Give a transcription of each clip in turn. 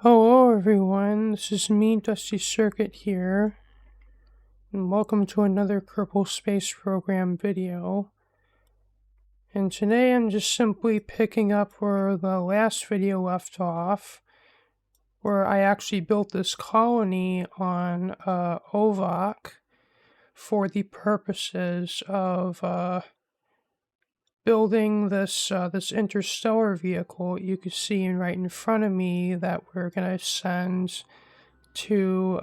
Hello everyone, this is me, Dusty Circuit here, and welcome to another Kerbal Space Program video. And today I'm just simply picking up where the last video left off, where I actually built this colony on Ovok for the purposes of building this interstellar vehicle you can see right in front of me that we're gonna send to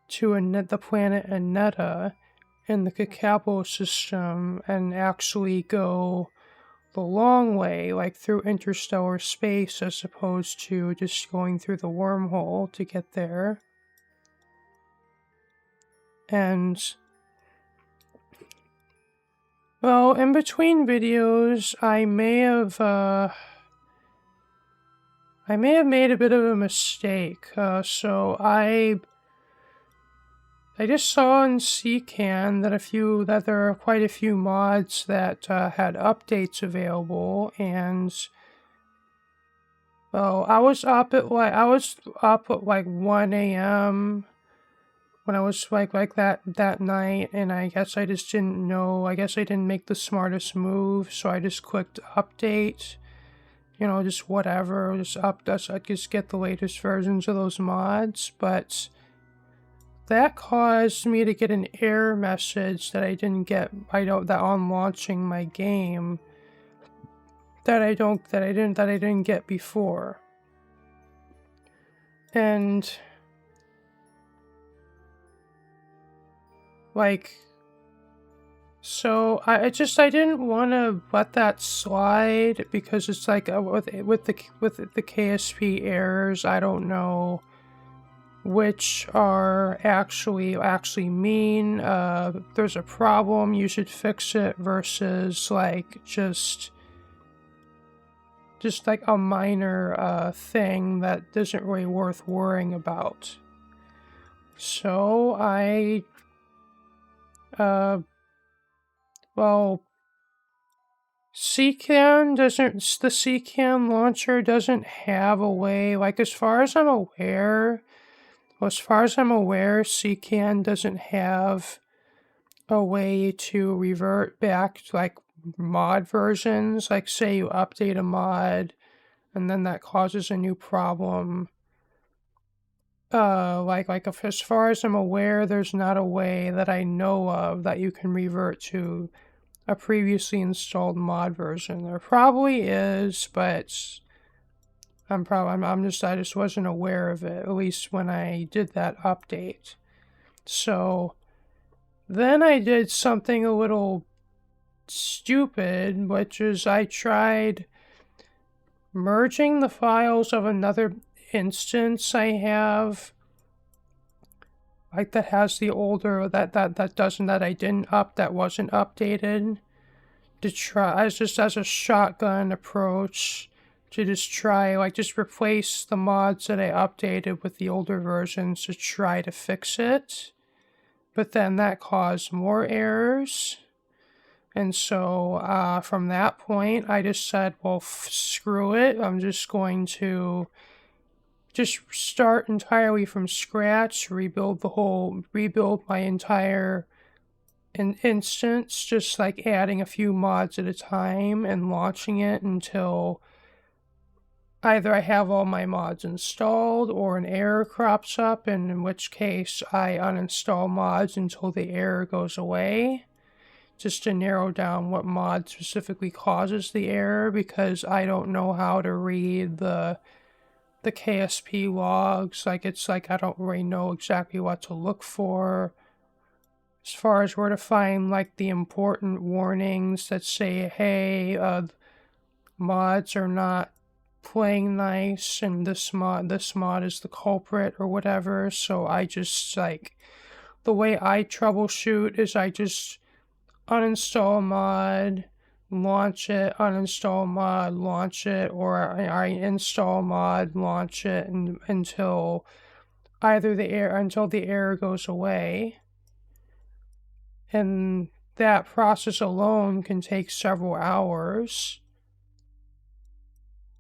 the planet Aneta in the Kakabo system and actually go the long way, like through interstellar space, as opposed to just going through the wormhole to get there. And well, in between videos, I may have made a bit of a mistake. So I just saw in CCAN that there are quite a few mods that had updates available, and well, I was up at like 1 a.m. when I was like that night, and I guess I just didn't know. I guess I didn't make the smartest move, so I just clicked update. Just whatever, just get the latest versions of those mods, but that caused me to get an error message that I didn't get. That on launching my game, that I didn't get before. And so I didn't want to let that slide, because it's like with the KSP errors, I don't know which are actually mean there's a problem, you should fix it, versus like just like a minor thing that isn't really worth worrying about. So I well, the CCAN launcher doesn't have a way, like as far as I'm aware, CCAN doesn't have a way to revert back to like mod versions. Like say you update a mod and then that causes a new problem. As far as I'm aware, there's not a way that I know of that you can revert to a previously installed mod version. There probably is, but I just wasn't aware of it, at least when I did that update. So then I did something a little stupid, which is I tried merging the files of another instance I have, like that has the older that wasn't updated, to try as a shotgun approach to just replace the mods that I updated with the older versions to try to fix it. But then that caused more errors. And so from that point, I just said, well, screw it. I'm just going to just start entirely from scratch, rebuild my entire instance, just like adding a few mods at a time and launching it until either I have all my mods installed or an error crops up, and in which case I uninstall mods until the error goes away, just to narrow down what mod specifically causes the error, because I don't know how to read the KSP logs. It's like I don't really know exactly what to look for as far as where to find like the important warnings that say, hey, mods are not playing nice and this mod is the culprit or whatever. So I just the way I troubleshoot is I just uninstall mod, launch it, uninstall mod, launch it, or I install mod, launch it, until the error goes away. And that process alone can take several hours.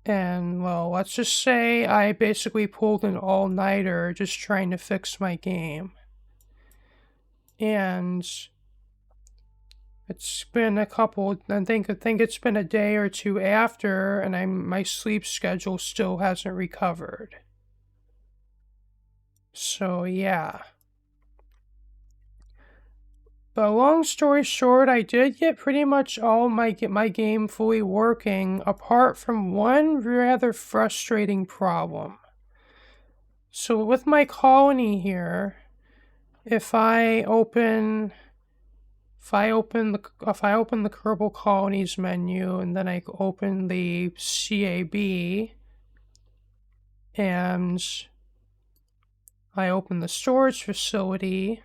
And, well, let's just say I basically pulled an all-nighter just trying to fix my game. And it's been a couple, I think it's been a day or two after, and my sleep schedule still hasn't recovered. So, yeah. But long story short, I did get pretty much all my game fully working, apart from one rather frustrating problem. So with my colony here, if I open the Kerbal Colonies menu, and then I open the CAB, and I open the storage facility,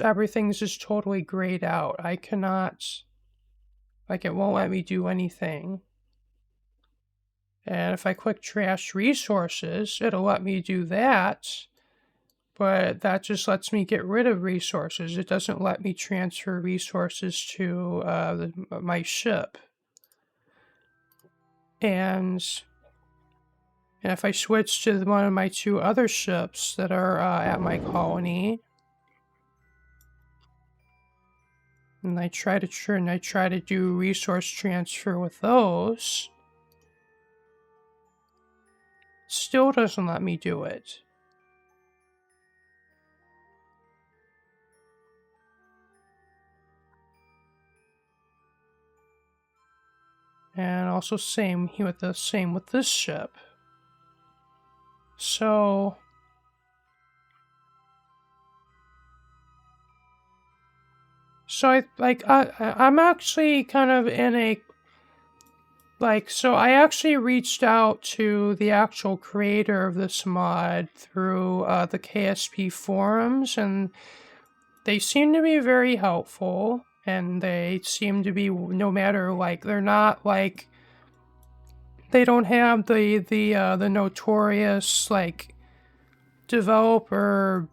everything's just totally grayed out. I cannot, it won't let me do anything. And if I click trash resources, it'll let me do that, but that just lets me get rid of resources. It doesn't let me transfer resources to my ship. And if I switch to one of my two other ships that are at my colony, and I try to do resource transfer with those, still doesn't let me do it. And also same with this ship. So I'm actually kind of in a, so I actually reached out to the actual creator of this mod through the KSP forums, and they seem to be very helpful, and they seem to be, no matter, they're not they don't have the notorious developer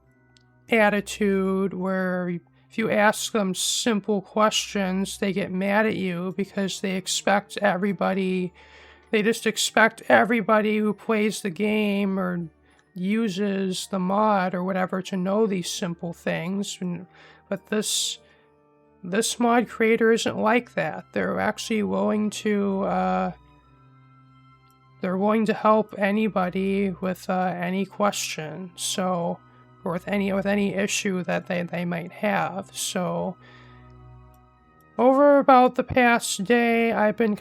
attitude where if you ask them simple questions, they get mad at you because they expect everybody who plays the game or uses the mod or whatever to know these simple things. But this mod creator isn't like that. They're actually willing to help anybody with any question. So, or with any issue that they might have. So over about the past day, I've been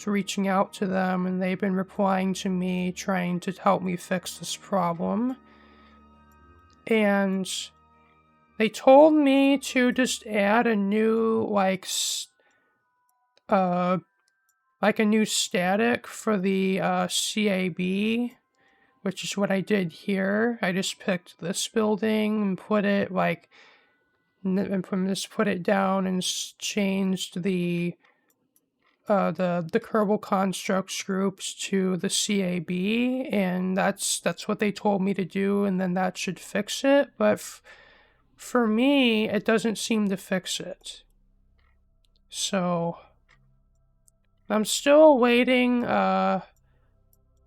reaching out to them, and they've been replying to me, trying to help me fix this problem. And they told me to just add a new a new static for the CAB, which is what I did here. I just picked this building and put it put it down and changed the Kerbal Constructs groups to the CAB, and that's what they told me to do, and then that should fix it. But for me, it doesn't seem to fix it. So I'm still awaiting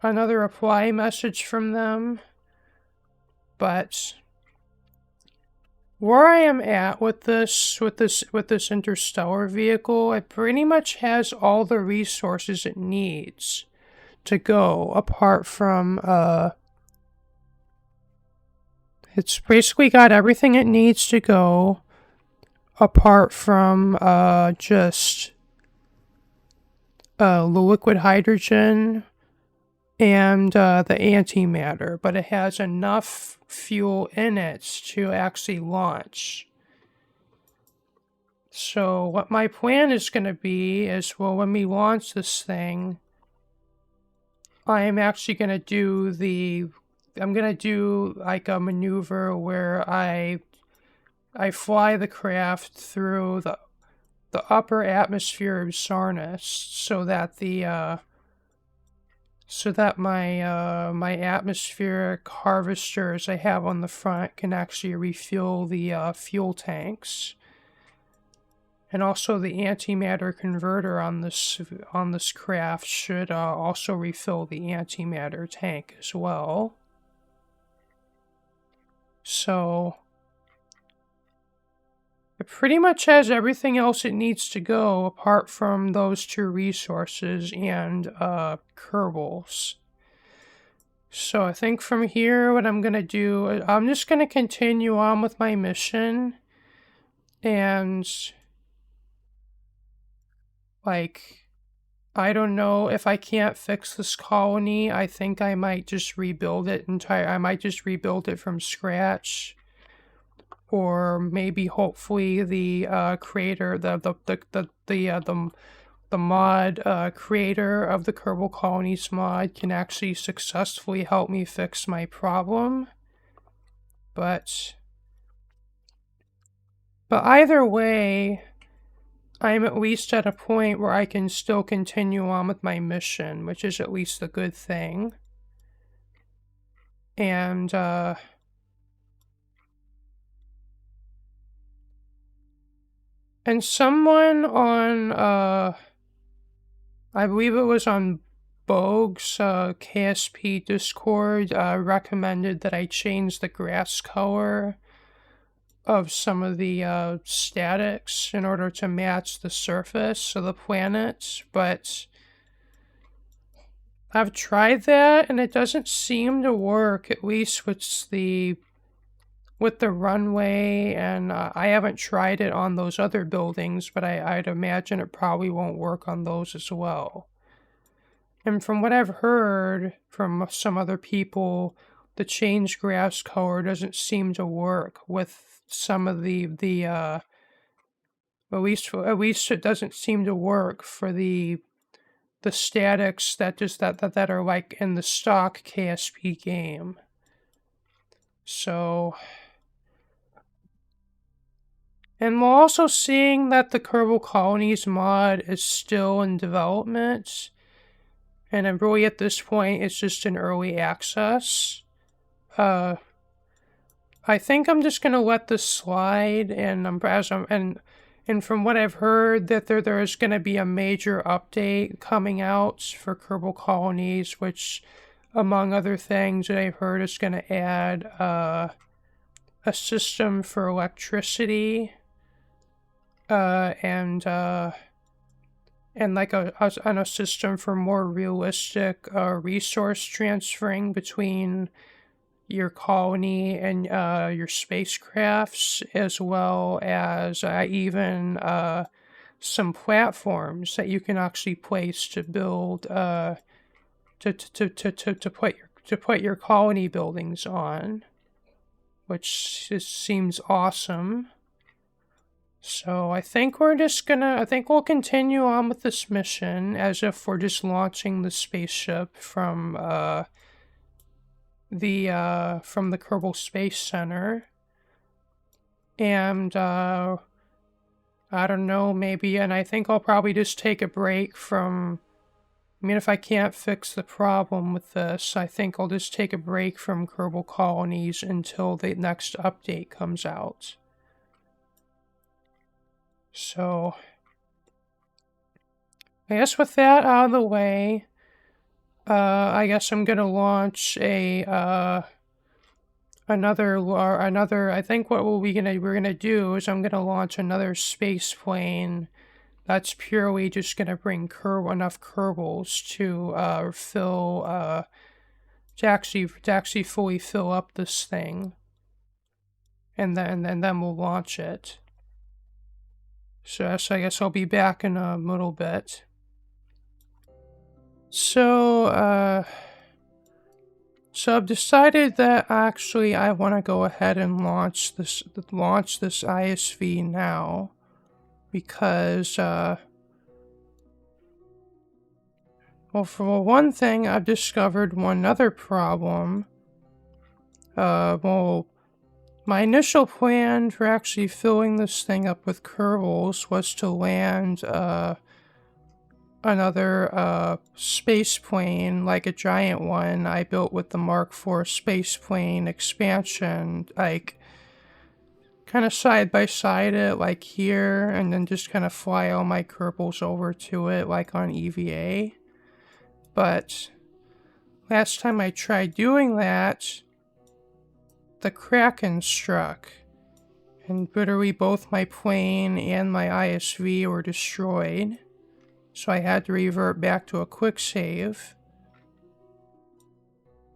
another reply message from them, but where I am at with this interstellar vehicle, it pretty much has all the resources it needs to go, apart from it's basically got everything it needs to go, apart from just the liquid hydrogen and the antimatter, but it has enough fuel in it to actually launch. So what my plan is going to be is, well, when we launch this thing, I am actually going to do a maneuver where I fly the craft through the upper atmosphere of Sarnus, so that my atmospheric harvesters I have on the front can actually refill the fuel tanks. And also the antimatter converter on this craft should also refill the antimatter tank as well. So it pretty much has everything else it needs to go apart from those 2 resources and Kerbals. So I think from here what I'm going to do, I'm just going to continue on with my mission. And like, I don't know, if I can't fix this colony, I think I might just rebuild it I might just rebuild it from scratch. Or maybe hopefully the creator, the mod creator of the Kerbal Colonies mod can actually successfully help me fix my problem. But either way, I'm at least at a point where I can still continue on with my mission, which is at least a good thing. And someone on I believe it was on Bogue's KSP Discord recommended that I change the grass color of some of the statics in order to match the surface of the planet, but I've tried that and it doesn't seem to work, at least with the runway, and I haven't tried it on those other buildings, but I'd imagine it probably won't work on those as well. And from what I've heard from some other people, the change grass color doesn't seem to work with some of the at least it doesn't seem to work for the statics that are like in the stock KSP game. So, and we're also seeing that the Kerbal Colonies mod is still in development. And really at this point, it's just in early access. I think I'm just gonna let this slide, and and from what I've heard, that there is gonna be a major update coming out for Kerbal Colonies, which, among other things that I've heard, is gonna add a system for electricity, and like a system for more realistic resource transferring between your colony and your spacecrafts, as well as even some platforms that you can actually place to build to put your colony buildings on, which seems awesome. So I think we'll continue on with this mission as if we're just launching the spaceship from the Kerbal Space Center. And I don't know, maybe, and I think I'll probably just take a break from, I mean, if I can't fix the problem with this, I think I'll just take a break from Kerbal Colonies until the next update comes out. So, I guess with that out of the way, I guess I'm gonna launch another. I think what we're gonna do is I'm gonna launch another space plane that's purely just gonna bring enough Kerbals to fill to actually fully fill up this thing, and then we'll launch it. So I guess I'll be back in a little bit. So I've decided that actually I want to go ahead and launch this ISV now, because well, for one thing, I've discovered one other problem. Well, my initial plan for actually filling this thing up with Kerbals was to land another space plane, like a giant one I built with the Mark IV space plane expansion, like kind of side by side it like here, and then just kind of fly all my Kerbals over to it like on EVA. But last time I tried doing that, the Kraken struck, and literally both my plane and my ISV were destroyed, so I had to revert back to a quick save.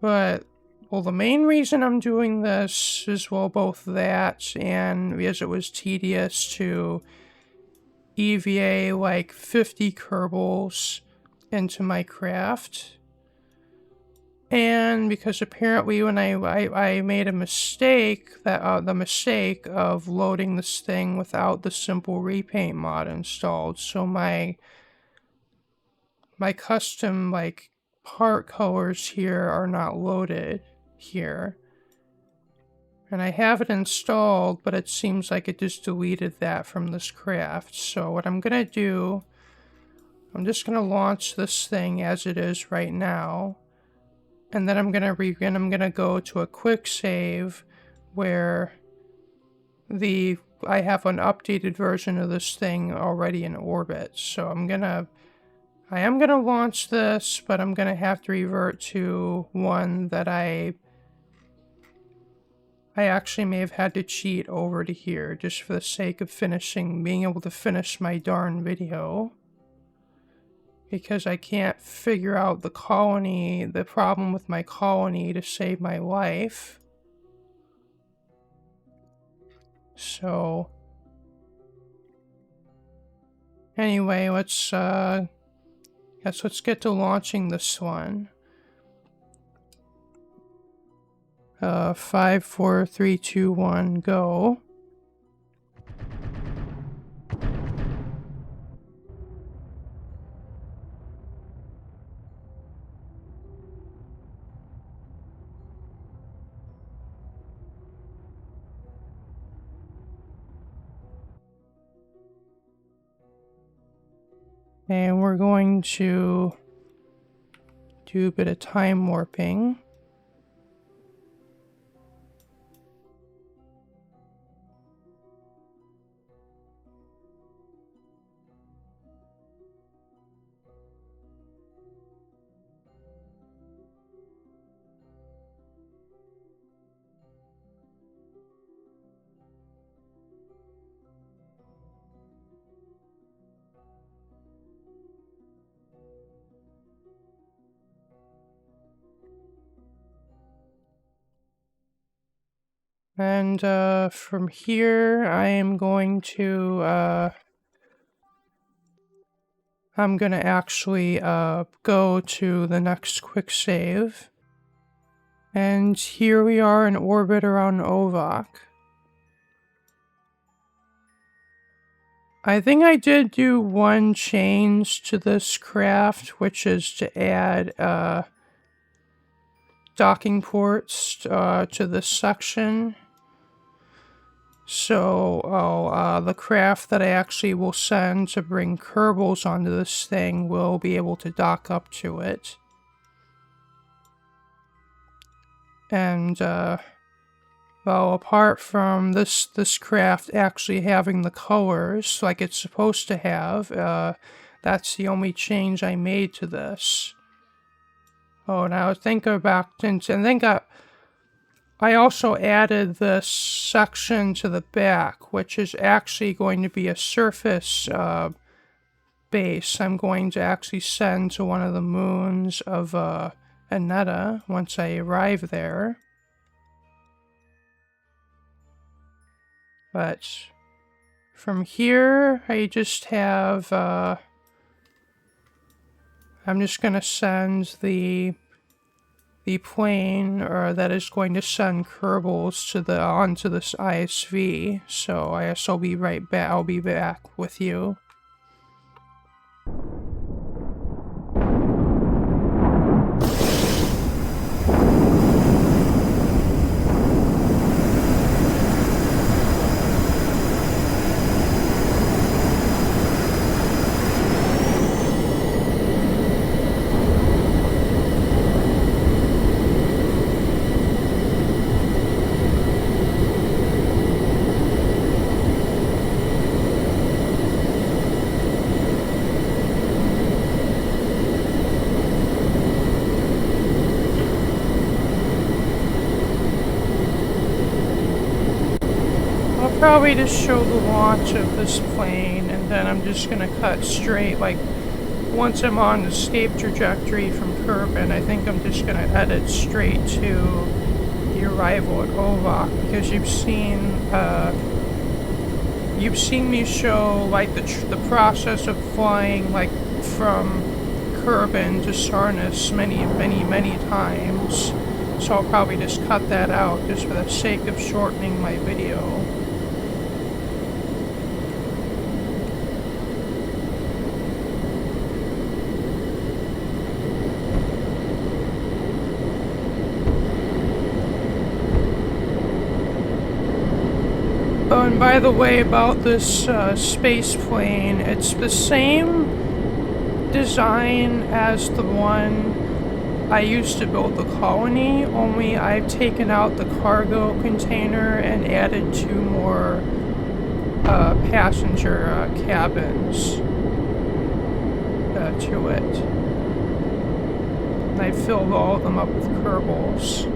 But, well, the main reason I'm doing this is, well, both that and because it was tedious to EVA like 50 Kerbals into my craft. And because apparently when I made a mistake, the mistake of loading this thing without the simple repaint mod installed, so my custom like part colors here are not loaded here. And I have it installed, but it seems like it just deleted that from this craft. So what I'm gonna do, I'm just gonna launch this thing as it is right now. And then I'm gonna go to a quick save where I have an updated version of this thing already in orbit. So I am gonna launch this, but I'm gonna have to revert to one that I actually may have had to cheat over to here just for the sake of being able to finish my darn video. Because I can't figure out the problem with my colony to save my life. So, anyway, let's get to launching this one. 5, 4, 3, 2, 1, go. And we're going to do a bit of time warping. And from here, I am going to I'm gonna actually go to the next quick save. And here we are in orbit around Ovok. I think I did do one change to this craft, which is to add docking ports to this section. So the craft that I actually will send to bring Kerbals onto this thing will be able to dock up to it. And well, apart from this craft actually having the colors like it's supposed to have, that's the only change I made to this. Oh, now think about and think I also added this section to the back, which is actually going to be a surface base I'm going to actually send to one of the moons of Aneta once I arrive there. But from here, I just have, I'm just going to send the plane that is going to send Kerbals to onto this ISV. So I guess I'll be right back. I'll be back with you. probably just show the launch of this plane, and then I'm just gonna cut straight, like, once I'm on the escape trajectory from Kerbin, I think I'm just gonna edit straight to the arrival at Ovak, because you've seen me show, like, the process of flying, like, from Kerbin to Sarnas many times. So I'll probably just cut that out just for the sake of shortening my video. Oh, and by the way, about this space plane, it's the same design as the one I used to build the colony, only I've taken out the cargo container and added 2 more passenger cabins to it. And I filled all of them up with Kerbals.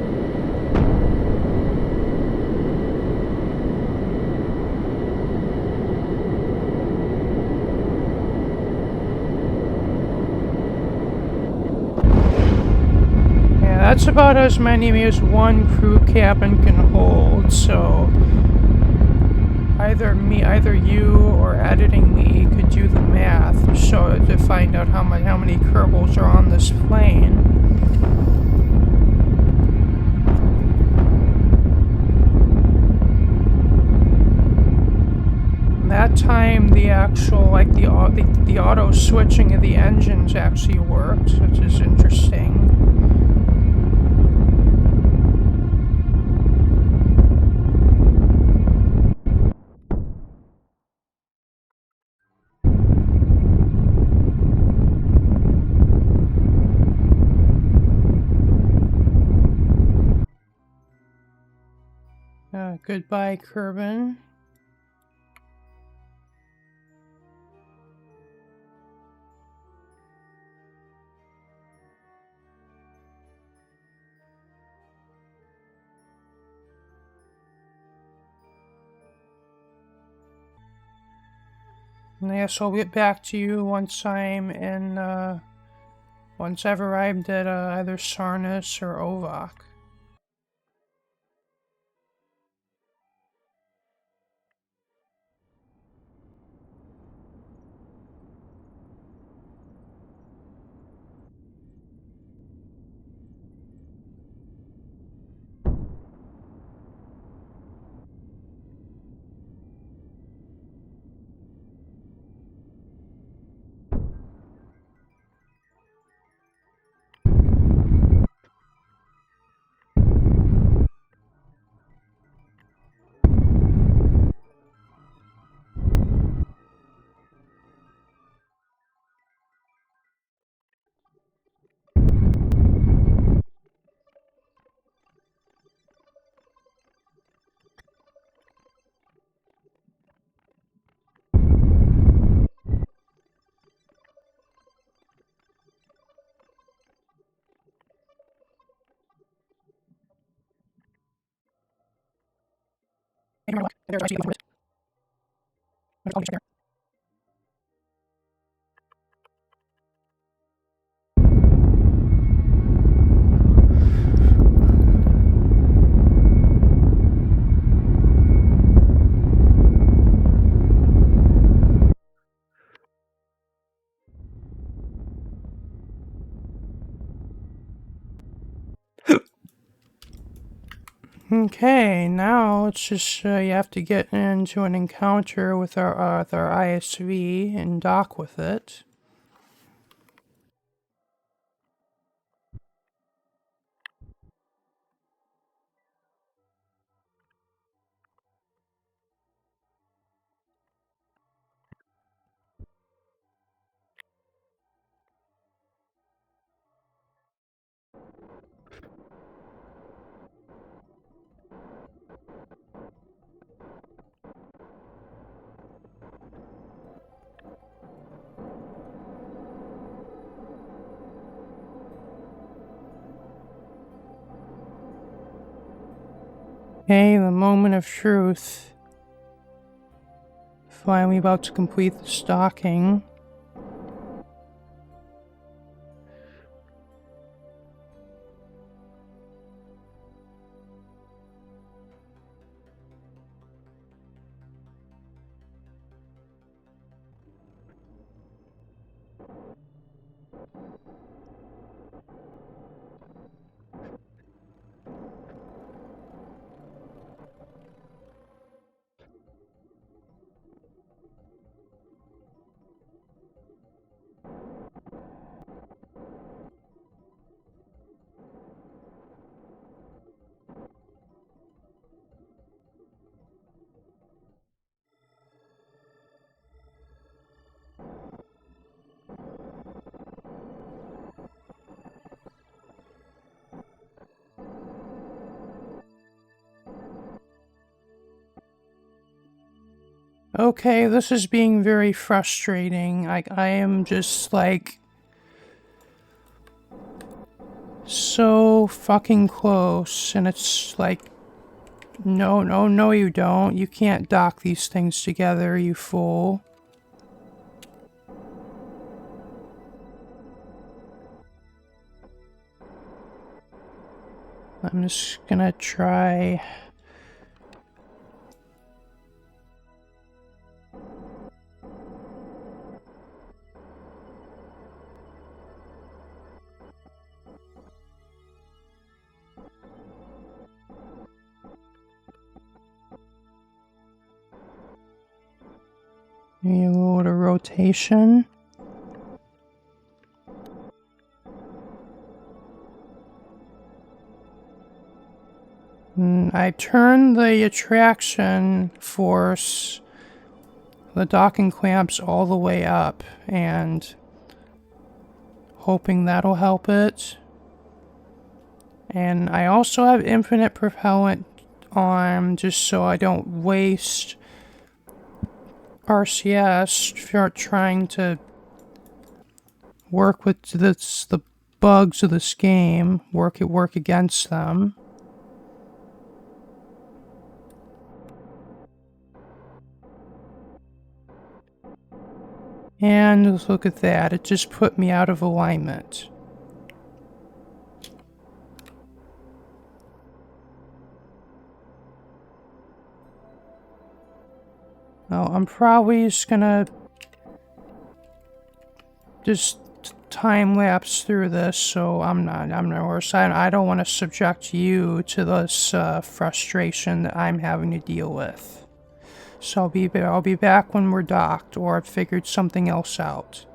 That's about as many as one crew cabin can hold, so either you or editing me could do the math to find out how many Kerbals are on this plane. That time the actual, like, the auto switching of the engines actually worked, which is interesting. Goodbye, Kerbin. And I guess I'll get back to you once I've arrived at either Sarnas or Ovak. Okay, now it's just you have to get into an encounter with our ISV and dock with it. Okay, the moment of truth. finally about to complete the stocking. Okay, this is being very frustrating. I am just like so fucking close, and it's like, no, you don't. You can't dock these things together, you fool. I'm just gonna try. Maybe a little bit of rotation. I turned the attraction force, the docking clamps, all the way up, and hoping that'll help it. And I also have infinite propellant on, just so I don't waste RCS for trying to work with the bugs of this game, work against them. And look at that, it just put me out of alignment. Well, I'm probably just gonna just time lapse through this, so I'm not worse. I don't want to subject you to this frustration that I'm having to deal with. So I'll be back when we're docked, or I've figured something else out.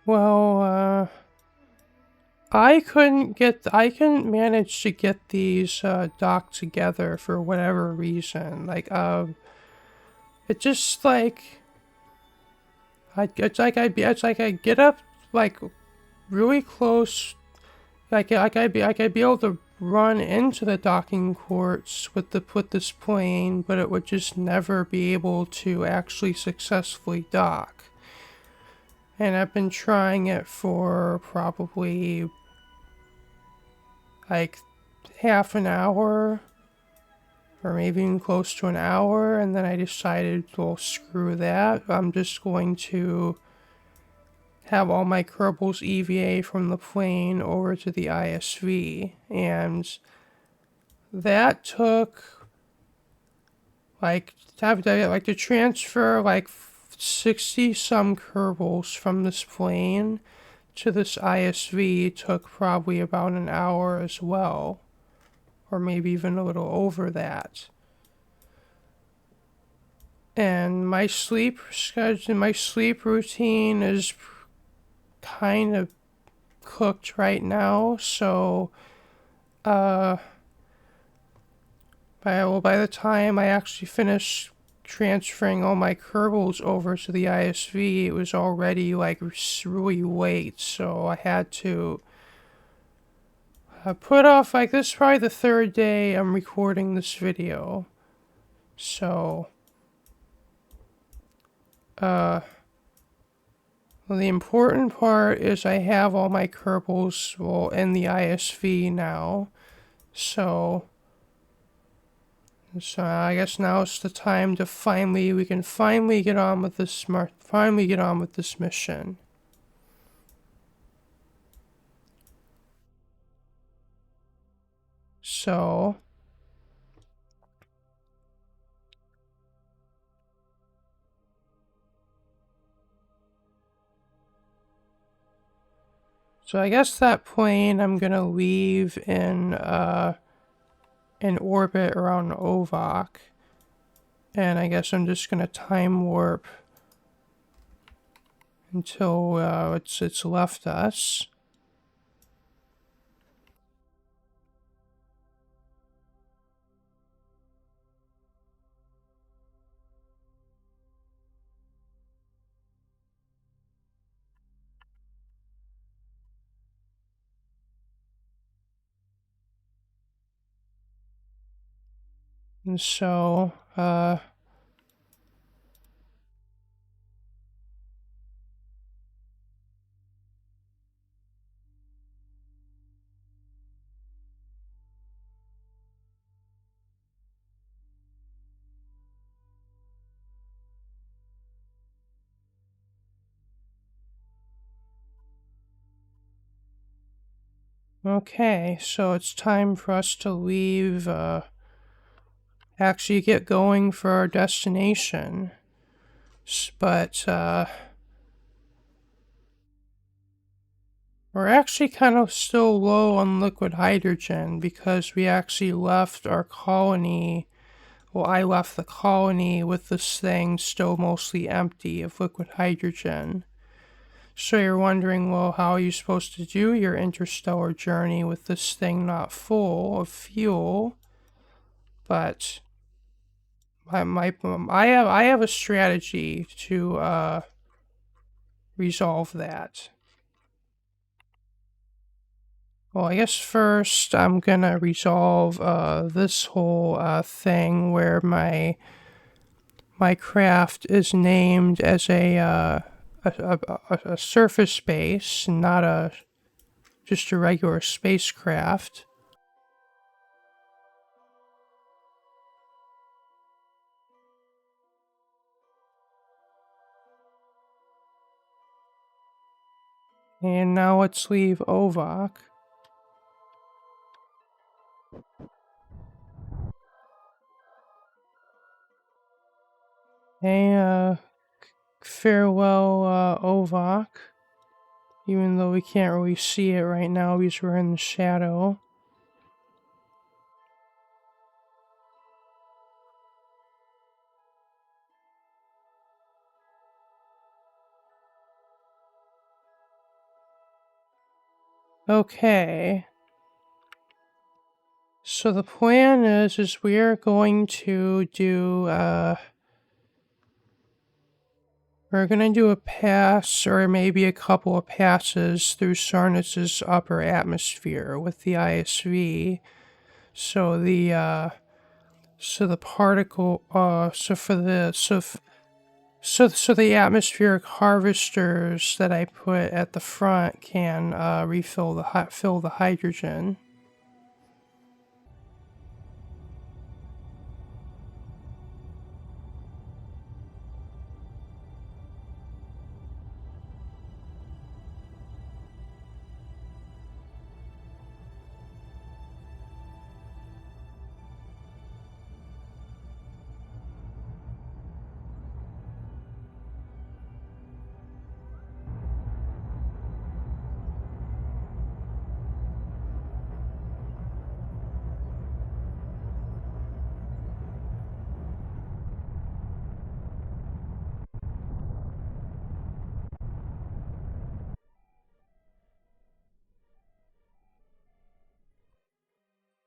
Well, I couldn't manage to get these docked together for whatever reason. Like, it just like it's like I get up like really close, like I'd be able to run into the docking ports with this plane, but it would just never be able to actually successfully dock. And I've been trying it for probably like half an hour, or maybe even close to an hour, and then I decided, well, screw that. I'm just going to have all my Kerbals EVA from the plane over to the ISV, and that took like to transfer like 60 some Kerbals from this plane to this ISV took probably about an hour as well, or maybe even a little over that. And my sleep schedule, my sleep routine is kind of cooked right now, so by the time I actually finish transferring all my Kerbals over to the ISV, it was already like really late, so I had to put off, like, this is probably the third day I'm recording this video, so Well, the important part is I have all my kerbals, well, in the ISV now. So I guess now is the time to we can finally get on with this mission. So I guess that plane I'm gonna leave in orbit around Ovok. And I guess I'm just gonna time warp until it's left us. And so okay, so it's time for us to leave, actually get going for our destination. But we're actually kind of still low on liquid hydrogen because we actually left our colony. Well, I left the colony with this thing still mostly empty of liquid hydrogen. So you're wondering, well, how are you supposed to do your interstellar journey with this thing not full of fuel? But I have a strategy to resolve that. Well, I guess first I'm gonna resolve this whole thing where my craft is named as a surface base, not just a regular spacecraft. And now let's leave Ovok. Hey, farewell, Ovok. Even though we can't really see it right now because we're in the shadow. Okay. So the plan is we're going to do, we're gonna do a pass, or maybe a couple of passes through Sarnas's upper atmosphere with the ISV. So the particle, so the atmospheric harvesters that I put at the front can fill the hydrogen.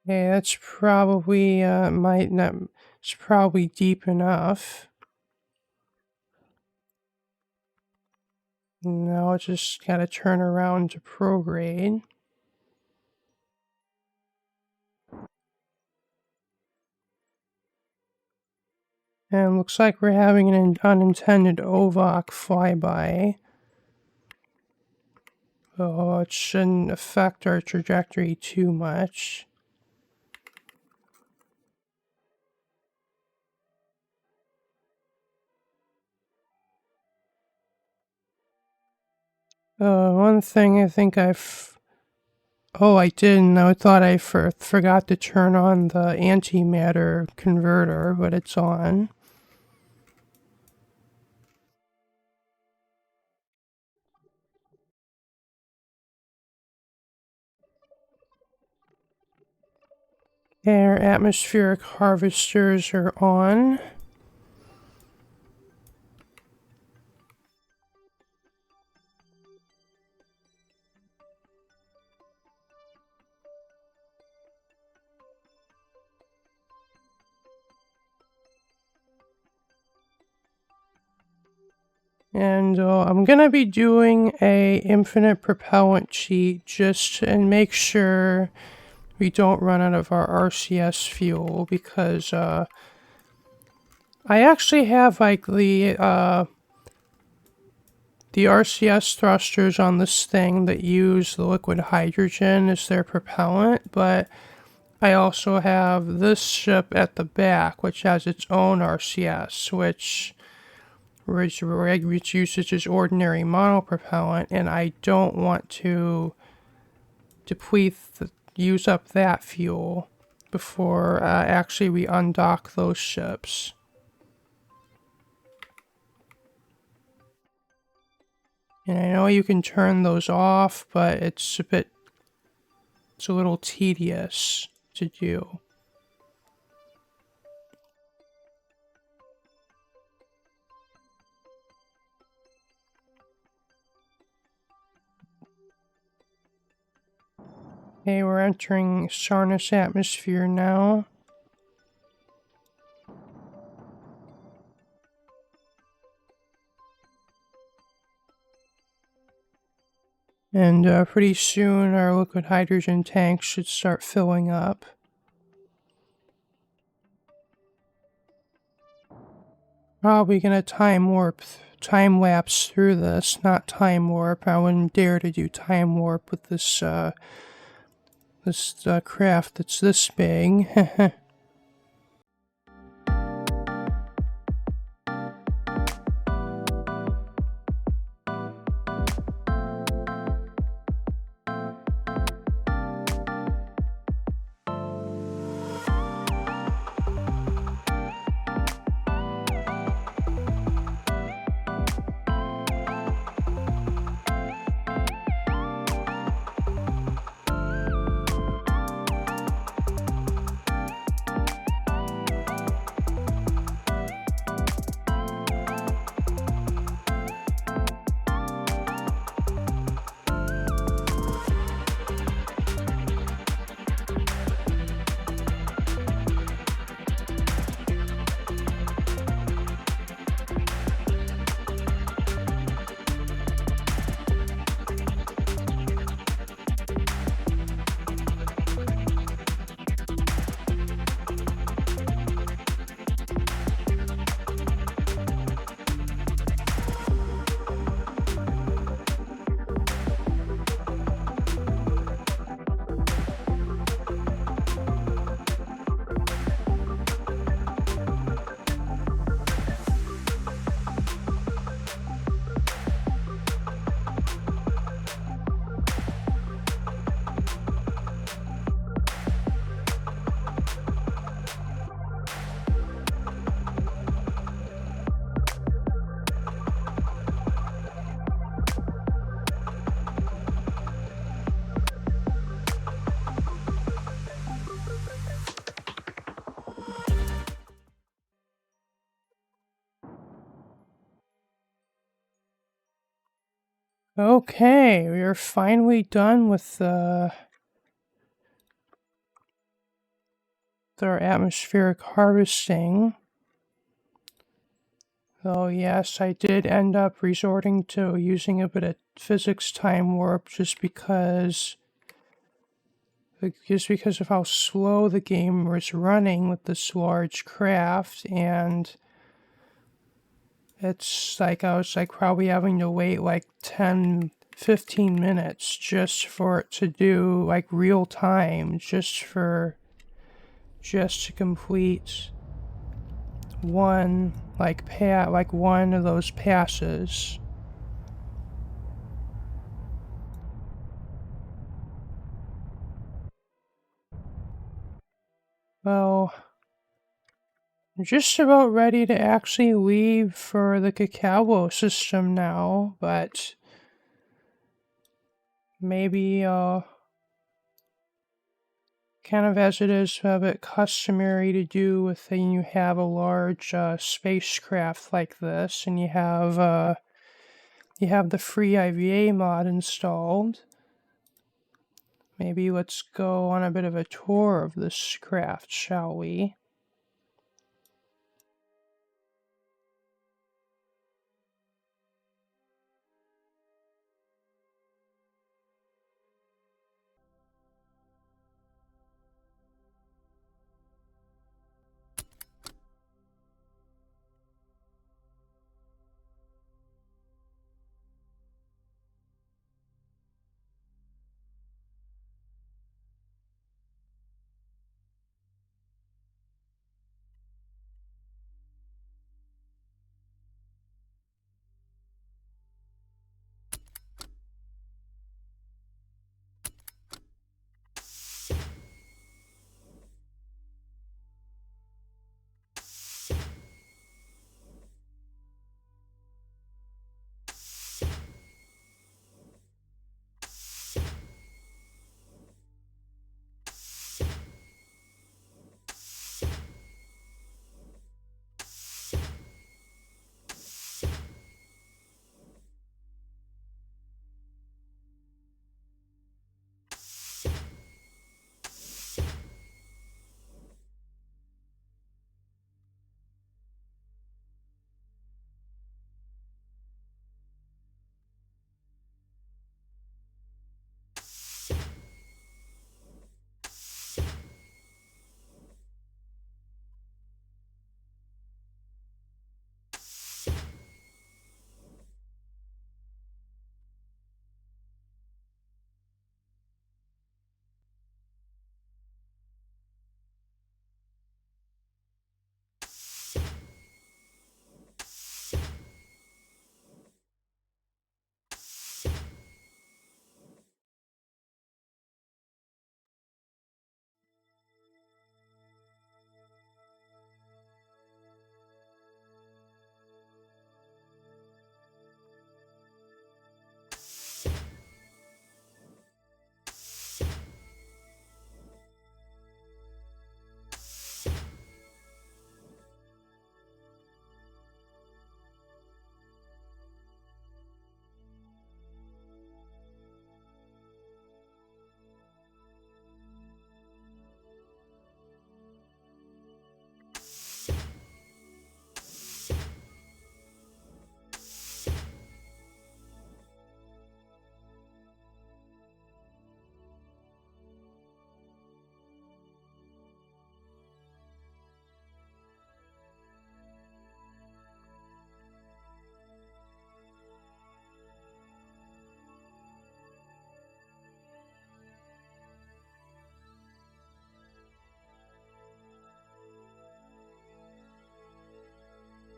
Yeah, that's probably might not. It's probably deep enough. Now I just gotta turn around to prograde. And looks like we're having an unintended OVOC flyby. Oh, it shouldn't affect our trajectory too much. One thing I think oh, I didn't. I thought I forgot to turn on the antimatter converter, but it's on. Our atmospheric harvesters are on. And I'm gonna be doing a infinite propellant cheat just to make sure we don't run out of our RCS fuel, because I actually have like the RCS thrusters on this thing that use the liquid hydrogen as their propellant, but I also have this ship at the back, which has its own RCS, which uses its ordinary monopropellant, and I don't want to use up that fuel before actually we undock those ships. And I know you can turn those off, but it's a little tedious to do. Okay, we're entering Sarnus atmosphere now. And pretty soon our liquid hydrogen tanks should start filling up. Probably gonna time lapse through this, not time warp. I wouldn't dare to do time warp with this craft that's this big. Okay, we are finally done with our atmospheric harvesting. Though yes, I did end up resorting to using a bit of physics time warp just because of how slow the game was running with this large craft, and it's like I was like probably having to wait like 10 15 minutes just for it to do like real time, just to complete one one of those passes. Well, I'm just about ready to actually leave for the cacao system now, but maybe kind of as it is a bit customary to do when you have a large spacecraft like this, and you have the free IVA mod installed. Maybe let's go on a bit of a tour of this craft, shall we?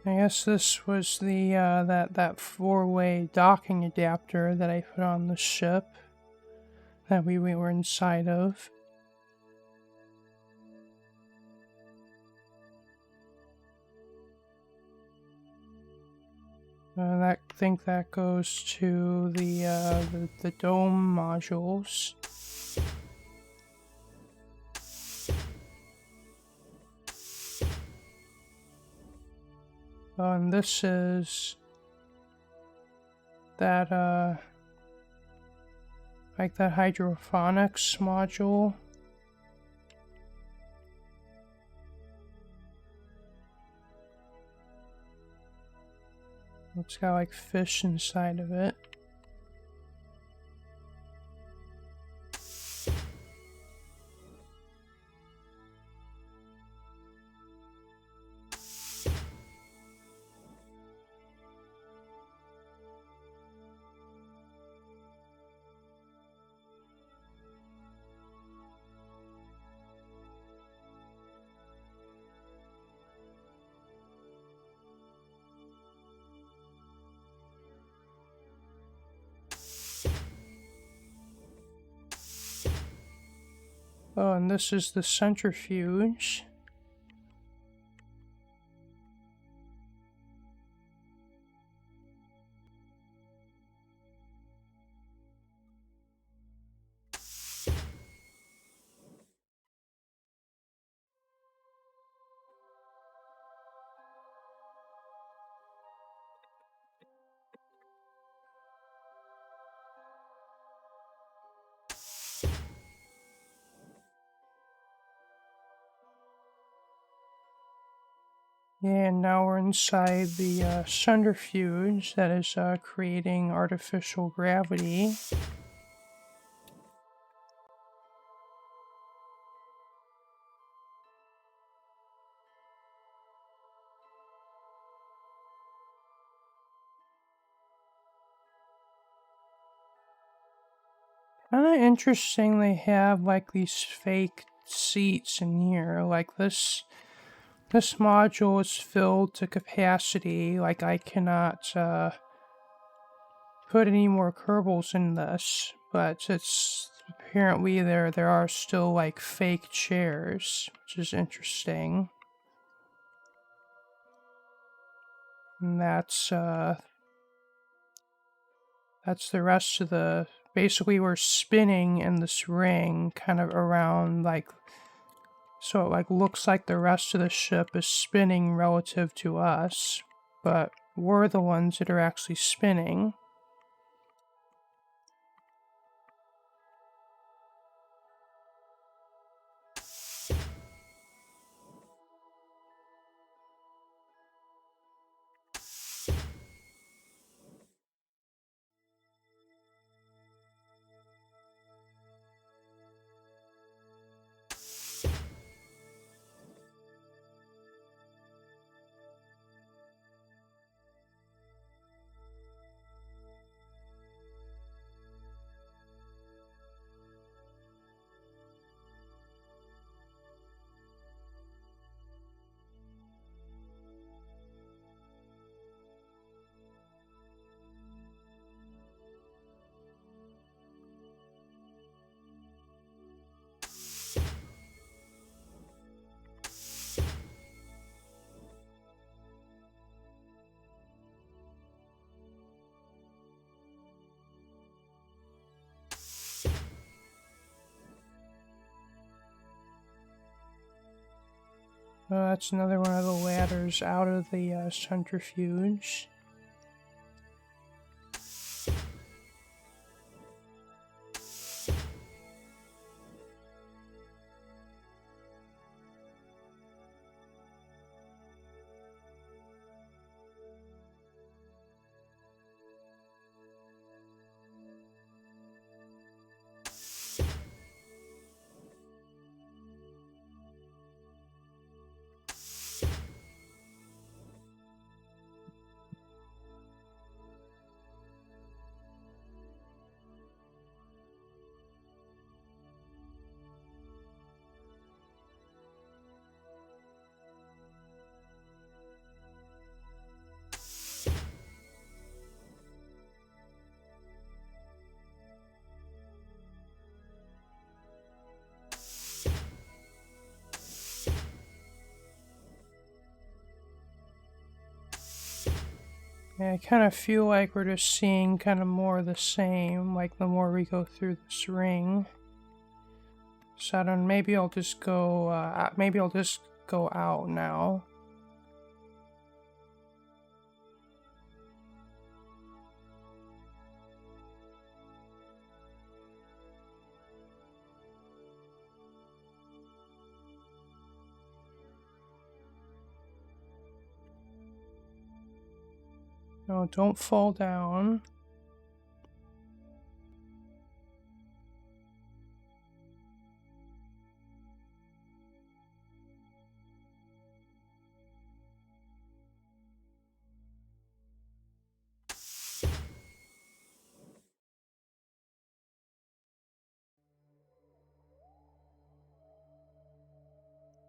I guess this was the that four-way docking adapter that I put on the ship that we were inside of. I think that goes to the dome modules. And this is that like that hydroponics module. It's got like fish inside of it. Oh, and this is the centrifuge. And now we're inside the centrifuge that is creating artificial gravity. Kind of interesting they have like these fake seats in here. Like this module is filled to capacity. Like I cannot put any more Kerbals in this, but it's apparently there are still like fake chairs, which is interesting. And that's the rest of the, basically we're spinning in this ring kind of around, like, so it like looks like the rest of the ship is spinning relative to us, but we're the ones that are actually spinning. That's another one of the ladders out of the centrifuge. Yeah, I kind of feel like we're just seeing kind of more of the same, like the more we go through this ring. So I don't, maybe I'll just go out now. No, don't fall down.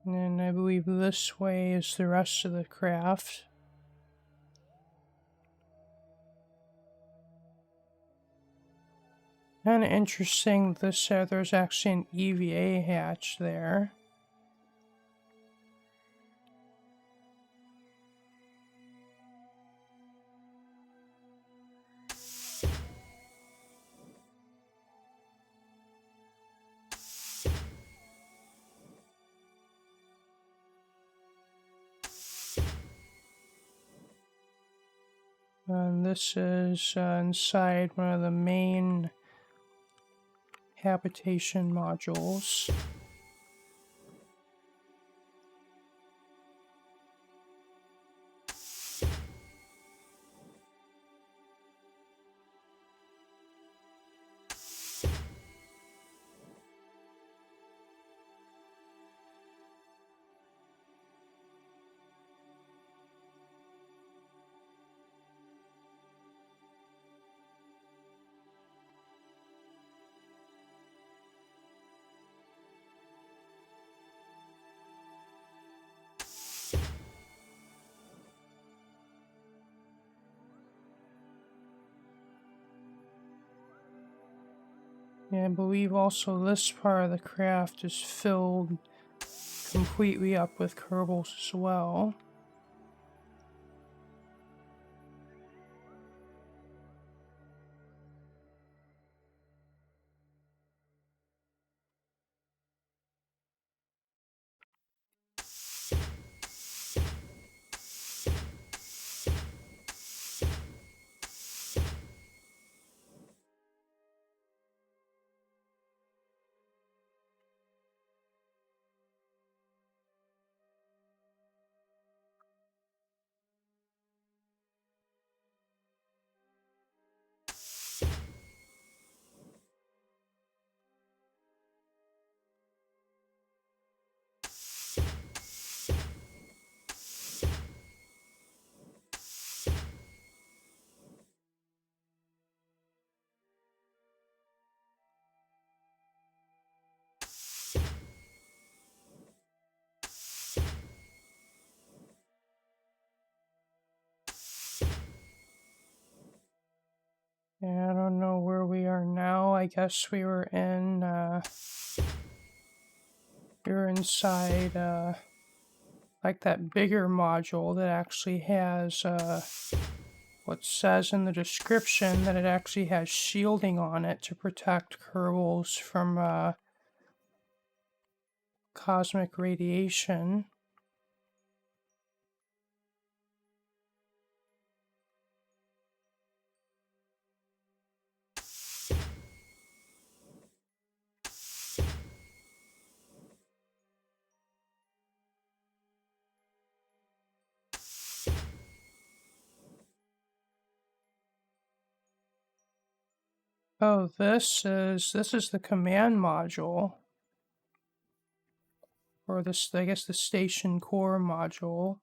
And I believe this way is the rest of the craft. Kind of interesting. There's actually an EVA hatch there. And this is inside one of the main habitation modules. Yeah, I believe also this part of the craft is filled completely up with Kerbals as well. Yeah, I don't know where we are now. I guess we were inside like that bigger module that actually has what says in the description that it actually has shielding on it to protect Kerbals from cosmic radiation. Oh, this is the command module, or this, I guess, the station core module.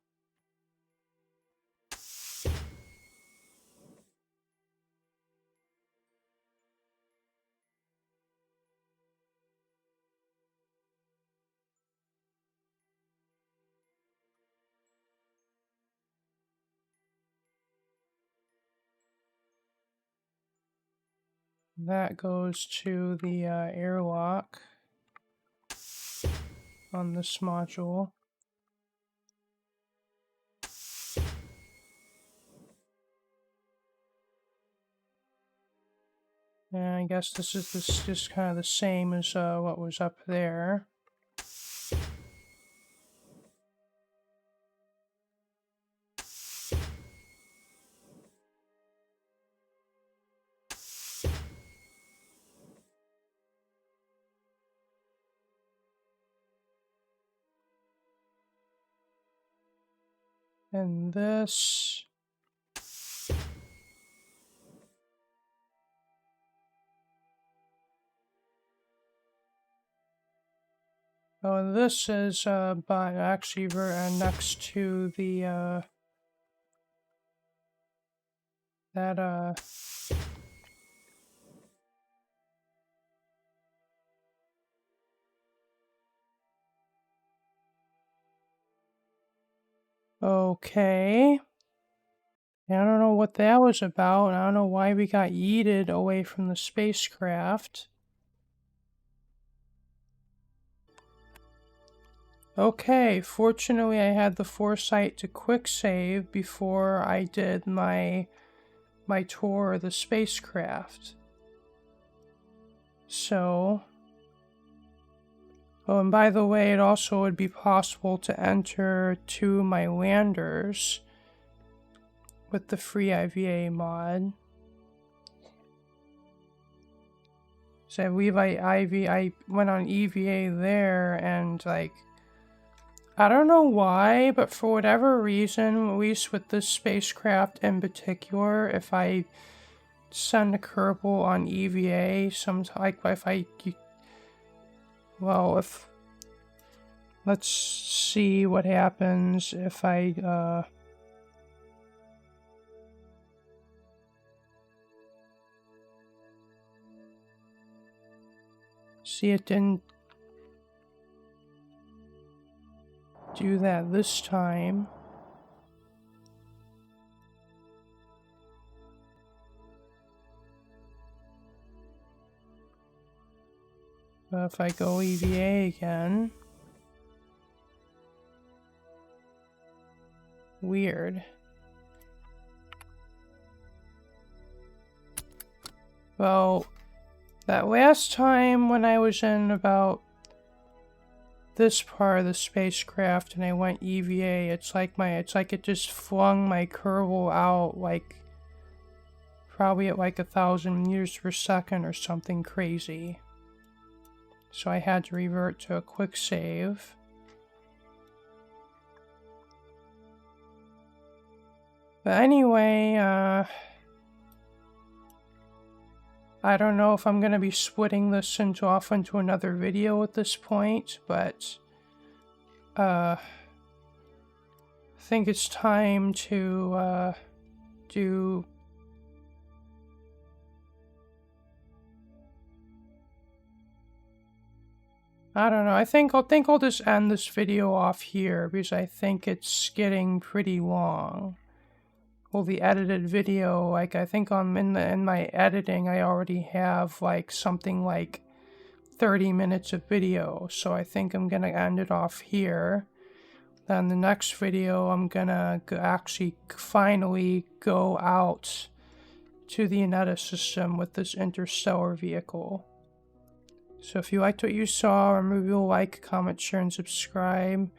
That goes to the airlock on this module. And I guess this is just kind of the same as what was up there. And this... Oh, and this is by actually next to the that okay. I don't know what that was about. I don't know why we got yeeted away from the spacecraft. Okay, fortunately I had the foresight to quick save before I did my tour of the spacecraft. So, oh, and by the way, it also would be possible to enter to my landers with the free IVA mod. So I believe I went on EVA there, and like, I don't know why, but for whatever reason, at least with this spacecraft in particular, if I send a Kerbal on EVA, let's see what happens if I, see, it didn't do that this time. But if I go EVA again, weird. Well, that last time when I was in about this part of the spacecraft and I went EVA, it's like it just flung my Kerbal out like probably at like 1,000 meters per second or something crazy. So I had to revert to a quick save. But anyway, I don't know if I'm going to be splitting this off into another video at this point, but I think it's time to do I don't know. I think I'll just end this video off here because I think it's getting pretty long. Well, the edited video, like I think in my editing, I already have like something like 30 minutes of video, so I think I'm gonna end it off here. Then the next video, I'm gonna actually finally go out to the Inetta system with this interstellar vehicle. So if you liked what you saw, remember to like, comment, share, and subscribe.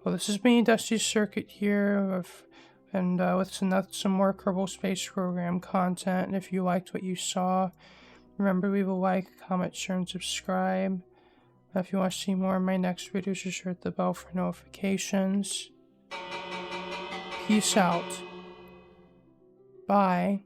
Well, this is me, Dusty Circuit here, with some more Kerbal Space Program content. And if you liked what you saw, remember to leave a like, comment, share, and subscribe. If you want to see more of my next videos, just hit the bell for notifications. Peace out. Bye.